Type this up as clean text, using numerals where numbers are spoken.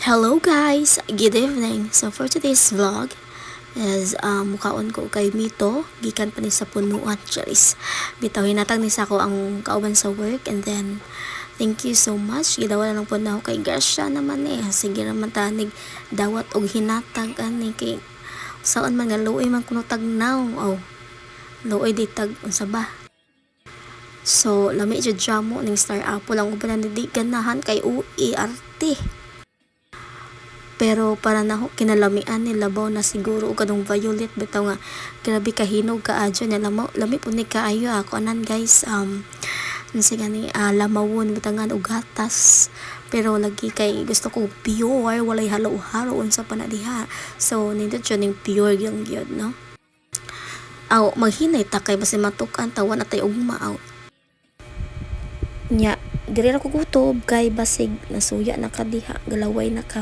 Hello guys, good evening. So for today's vlog is mukaon ko kay Mito, gikan pa ni sa punuan, charis. Bitaw hinatag ni sa ako ang kauban sa work, and then thank you so much. Gidawa lang po na ako kay Garcia naman Sige naman tanig dawat og hinatag ani kay saan man nga luoy man kuno tagnaw. Oh, luoy di tag unsa ba? So lami jud jamo ning Star Apple ang uban di ganahan kay UI arte. Pero para na kinalamian ni labaw na siguro og kadong violet bitaw nga grabe kahinog kaadyo niya lami pud ni kaayo ako anan guys unsa gani lamawon bitangan og gatas, pero lagi kay gusto ko pure walay halo-halo unsa pa na diha, so nindot jud ning pure gyud no. Aw maghinay ta kay basi matukan tawa na tay ugma aw nya diri ra ko kutob kay basig nasuya na kadiha galaway na ka